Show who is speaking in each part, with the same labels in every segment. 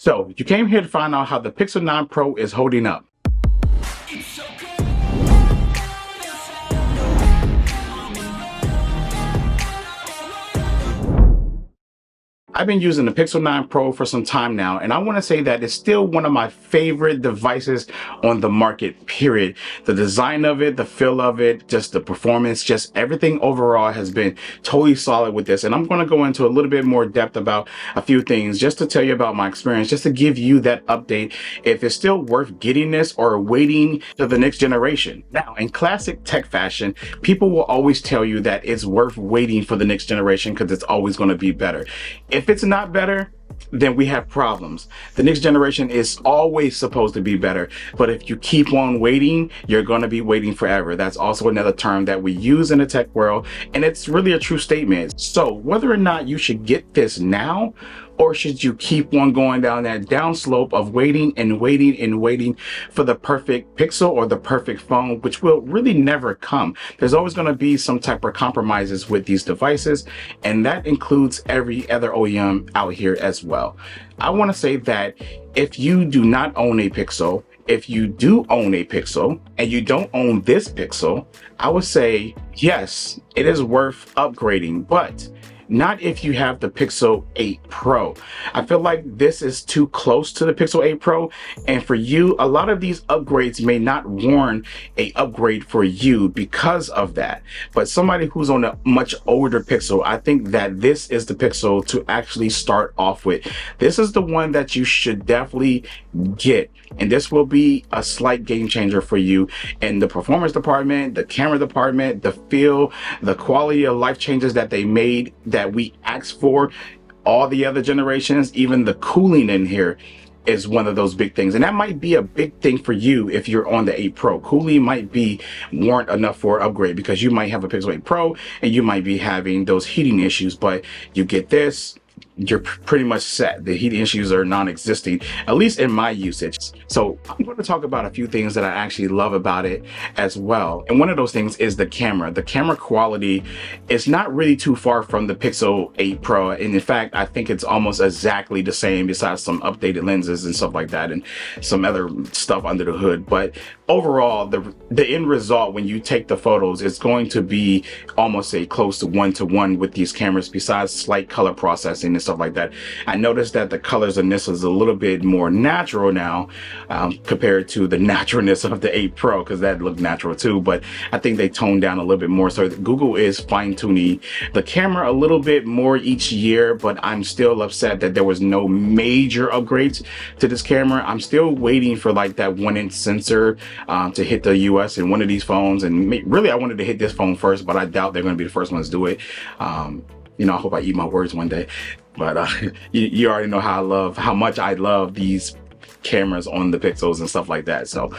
Speaker 1: So you came here to find out how the Pixel 9 Pro is holding up. I've been using the Pixel 9 Pro for some time now, and I want to say that it's still one of my favorite devices on the market, period. The design of it, the feel of it, just the performance, just everything overall has been totally solid with this. And I'm going to go into a little bit more depth about a few things just to tell you about my experience, just to give you that update if it's still worth getting this or waiting to the next generation. Now, in classic tech fashion, people will always tell you that it's worth waiting for the next generation because it's always going to be better. If it's not better, then we have problems. The next generation is always supposed to be better, but if you keep on waiting, you're going to be waiting forever. That's also another term that we use in the tech world, and it's really a true statement. So whether or not you should get this now, or should you keep on going down that downslope of waiting and waiting and waiting for the perfect Pixel or the perfect phone, which will really never come. There's always going to be some type of compromises with these devices, and that includes every other OEM out here as well. I want to say that if you do not own a Pixel, if you do own a Pixel and you don't own this Pixel, I would say, yes, it is worth upgrading, but not if you have the Pixel 8 Pro. I feel like this is too close to the Pixel 8 Pro, and for you, a lot of these upgrades may not warrant a upgrade for you because of that. But somebody who's on a much older Pixel, I think that this is the Pixel to actually start off with. This is the one that you should definitely get, and this will be a slight game changer for you in the performance department, the camera department, the feel, the quality of life changes that they made that we asked for. All the other generations, even the cooling in here is one of those big things, and that might be a big thing for you if you're on the 8 Pro. Cooling might be warrant enough for an upgrade because you might have a Pixel 8 Pro and you might be having those heating issues, but you get this, you're pretty much set. The heat issues are non-existent, at least in my usage. So I'm going to talk about a few things that I actually love about it as well. And one of those things is the camera. The camera quality is not really too far from the Pixel 8 Pro. And in fact, I think it's almost exactly the same besides some updated lenses and stuff like that and some other stuff under the hood. But overall, the end result when you take the photos is going to be almost a close to one-to-one with these cameras besides slight color processing and stuff like that. I noticed that the colors in this is a little bit more natural now compared to the naturalness of the 8 Pro, because that looked natural too, but I think they toned down a little bit more. So Google is fine-tuning the camera a little bit more each year, but I'm still upset that there was no major upgrades to this camera. I'm still waiting for like that 1-inch sensor to hit the US in one of these phones, and really I wanted to hit this phone first, but I doubt they're going to be the first ones to do it. You know, I hope I eat my words one day. But you already know how much I love these cameras on the Pixels and stuff like that. So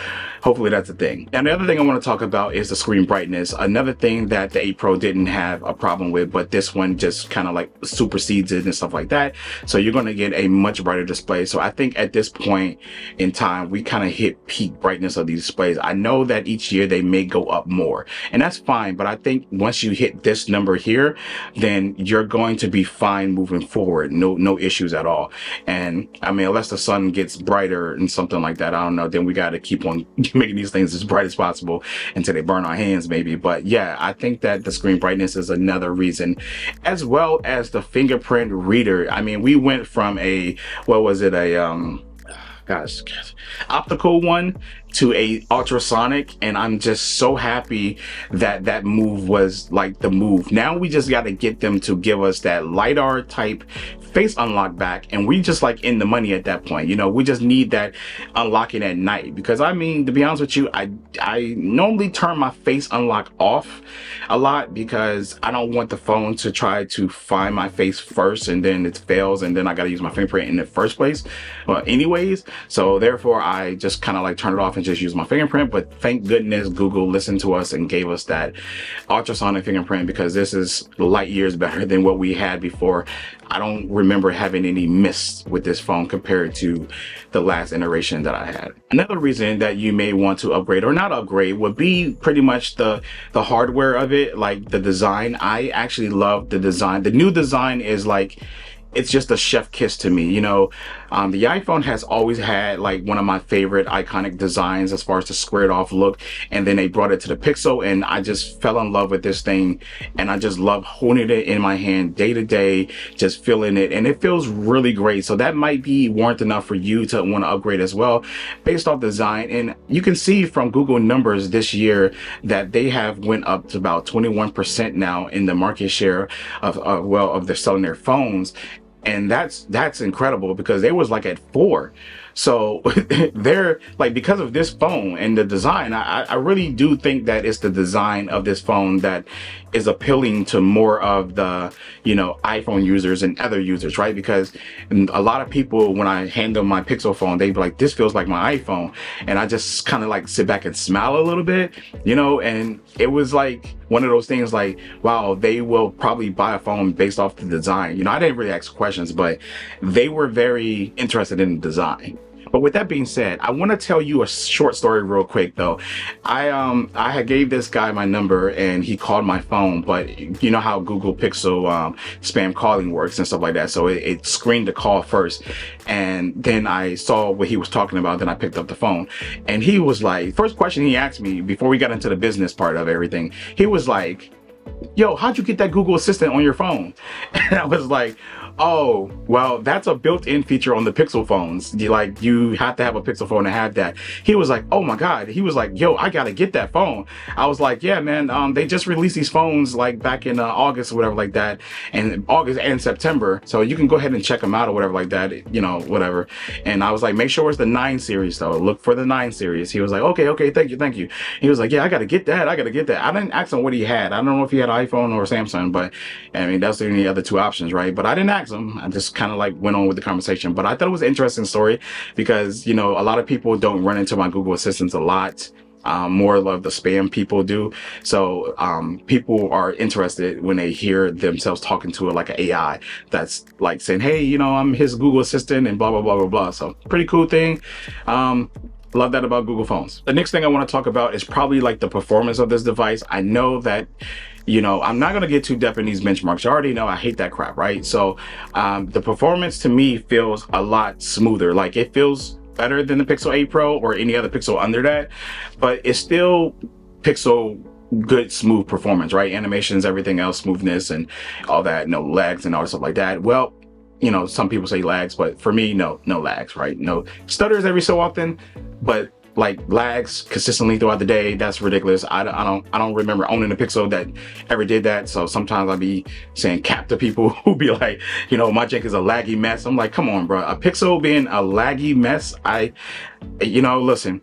Speaker 1: hopefully that's a thing. And the other thing I want to talk about is the screen brightness. Another thing that the 8 Pro didn't have a problem with, but this one just kind of like supersedes it and stuff like that. So you're going to get a much brighter display. So I think at this point in time, we kind of hit peak brightness of these displays. I know that each year they may go up more, and that's fine. But I think once you hit this number here, then you're going to be fine moving forward. No issues at all. And I mean, unless the sun gets brighter and something like that, I don't know, then we got to keep on making these things as bright as possible until they burn our hands maybe. But yeah, I think that the screen brightness is another reason, as well as the fingerprint reader. I mean, we went from a, what was it, a optical one to a ultrasonic, and I'm just so happy that that move was like the move. Now we just got to get them to give us that LiDAR type face unlock back, and we just like in the money at that point. You know, we just need that unlocking at night, because I mean, to be honest with you, I normally turn my face unlock off a lot because I don't want the phone to try to find my face first and then it fails and then I got to use my fingerprint in the first place anyways. So therefore I just kind of like turn it off and just use my fingerprint. But thank goodness Google listened to us and gave us that ultrasonic fingerprint, because this is light years better than what we had before. I don't remember having any miss with this phone compared to the last iteration that I had. Another reason that you may want to upgrade or not upgrade would be pretty much the hardware of it, like the design. I actually love the design. The new design is like, it's just a chef kiss to me. You know, The iPhone has always had like one of my favorite iconic designs as far as the squared off look, and then they brought it to the Pixel, and I just fell in love with this thing, and I just love holding it in my hand day to day, just feeling it, and it feels really great. So that might be warrant enough for you to want to upgrade as well based off design. And you can see from Google numbers this year that they have went up to about 21% now in the market share of their selling their phones. And that's incredible, because they was like at 4. So they're like, because of this phone and the design, I really do think that it's the design of this phone that is appealing to more of the, iPhone users and other users, right? Because a lot of people, when I hand them my Pixel phone, they be like, this feels like my iPhone. And I just kind of like sit back and smile a little bit, and it was like one of those things like, wow, they will probably buy a phone based off the design. I didn't really ask questions, but they were very interested in the design. But with that being said, I want to tell you a short story real quick though. I had gave this guy my number and he called my phone, but you know how Google Pixel spam calling works and stuff like that. So it screened the call first, and then I saw what he was talking about. Then I picked up the phone, and he was like, first question he asked me before we got into the business part of everything, he was like, yo, how'd you get that Google Assistant on your phone? And I was like, oh, well, that's a built-in feature on the Pixel phones. You have to have a Pixel phone to have that. He was like, oh my God. He was like, yo, I gotta get that phone. I was like, yeah, man, they just released these phones like back in August or whatever like that, and August and September. So you can go ahead and check them out or whatever like that, whatever. And I was like, make sure it's the 9 series though. Look for the 9 series. He was like, okay, thank you. He was like, yeah, I gotta get that. I didn't ask him what he had. I don't know if he had an iPhone or Samsung, but I mean, that's the only other 2 options, right? But I didn't ask him. I just kind of like went on with the conversation. But I thought it was an interesting story because, a lot of people don't run into my Google Assistants a lot. More of the spam people do. So people are interested when they hear themselves talking to it like an AI that's like saying, hey, I'm his Google Assistant and blah, blah, blah, blah, blah. So pretty cool thing. Love that about Google phones. The next thing I want to talk about is probably like the performance of this device. I know that I'm not going to get too deep in these benchmarks. You already know I hate that crap, right? So the performance to me feels a lot smoother. Like it feels better than the Pixel 8 Pro or any other Pixel under that, but it's still Pixel good, smooth performance, right? Animations, everything else, smoothness and all that, no lags and all that stuff like that. Well, some people say lags, but for me, no lags, right? No stutters every so often, but like lags consistently throughout the day, that's ridiculous. I don't remember owning a Pixel that ever did that. So sometimes I'll be saying cap to people who be like, my jank is a laggy mess. I'm like, come on, bro. A Pixel being a laggy mess, listen,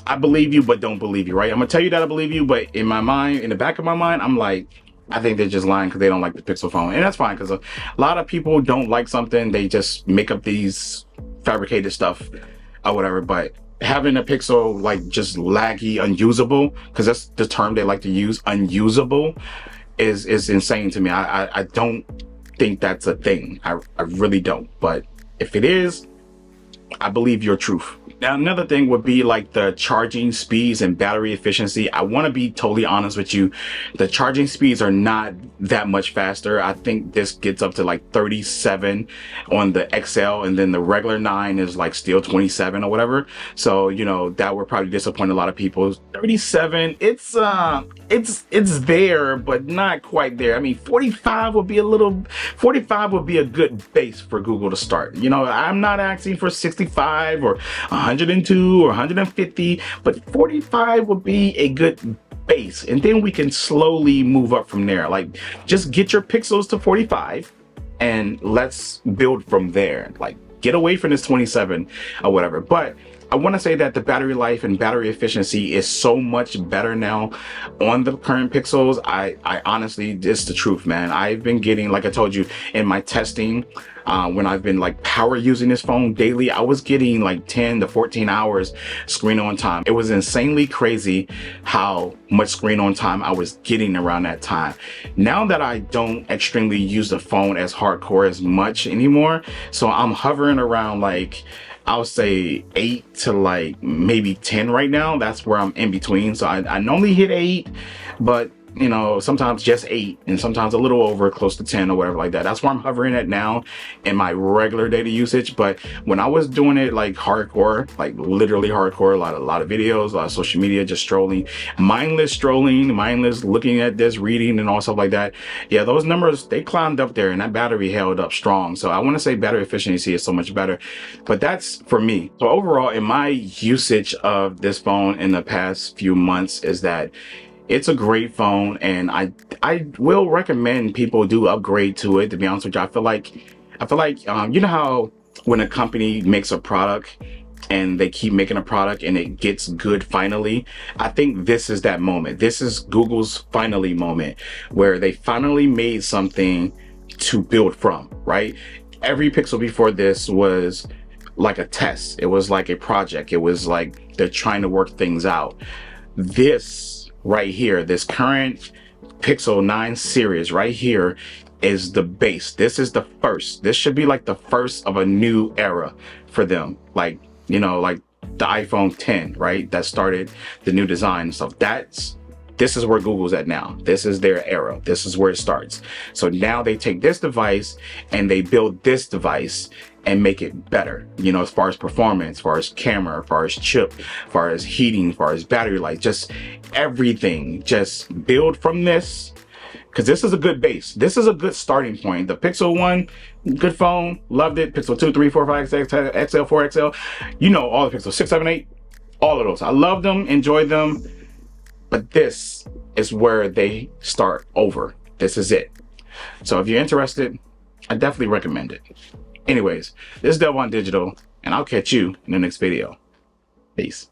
Speaker 1: I believe you, but don't believe you, right? I'm gonna tell you that I believe you, but in my mind, in the back of my mind, I'm like, I think they're just lying because they don't like the Pixel phone. And that's fine, because a lot of people don't like something, they just make up these fabricated stuff or whatever. But having a Pixel like just laggy, unusable, because that's the term they like to use, unusable, is insane to me. I don't think that's a thing. I really don't. But if it is, I believe your truth. Now, another thing would be like the charging speeds and battery efficiency. I want to be totally honest with you. The charging speeds are not that much faster. I think this gets up to like 37 on the XL, and then the regular 9 is like still 27 or whatever. So, that would probably disappoint a lot of people. 37, it's there, but not quite there. I mean, 45 would be a good base for Google to start. I'm not asking for 65 or 102 or 150, but 45 would be a good base, and then we can slowly move up from there. Like, just get your pixels to 45 and let's build from there. Like, get away from this 27 or whatever. But I want to say that the battery life and battery efficiency is so much better now on the current Pixels. I honestly, it's the truth, man. I've been getting, like I told you, in my testing, when I've been like power using this phone daily, I was getting like 10 to 14 hours screen on time. It was insanely crazy how much screen on time I was getting around that time. Now that I don't extremely use the phone as hardcore as much anymore, so I'm hovering around like, I'll say 8 to like maybe 10 right now. That's where I'm in between. So I normally hit 8, but you know, sometimes just 8 and sometimes a little over, close to 10 or whatever like that. That's where I'm hovering at now in my regular data usage. But when I was doing it like hardcore, like literally hardcore, a lot of videos, a lot of social media, just strolling, mindless looking at this, reading and all stuff like that. Yeah, those numbers, they climbed up there and that battery held up strong. So I want to say battery efficiency is so much better, but that's for me. So overall, in my usage of this phone in the past few months is that it's a great phone, and I will recommend people do upgrade to it. To be honest with you, I feel like you know how when a company makes a product and they keep making a product and it gets good finally. I think this is that moment. This is Google's finally moment, where they finally made something to build from, right? Every Pixel before this was like a test. It was like a project. It was like they're trying to work things out. This right here, this current Pixel 9 series right here is the base. This is the first. This should be like the first of a new era for them. Like, you know, like the iPhone 10, right? That started the new design and stuff. This is where Google's at now. This is their era. This is where it starts. So now they take this device and they build this device and make it better, you know, as far as performance, as far as camera, as far as chip, as far as heating, as far as battery life, just everything. Just build from this, because this is a good base. This is a good starting point. The Pixel 1, good phone, loved it. Pixel 2, 3, 4, 5, 6, XL, 4XL, you know, all the Pixels, 6, 7, 8, all of those. I love them, enjoyed them. But this is where they start over. This is it. So if you're interested, I definitely recommend it. Anyways, this is Del One Digital, and I'll catch you in the next video. Peace.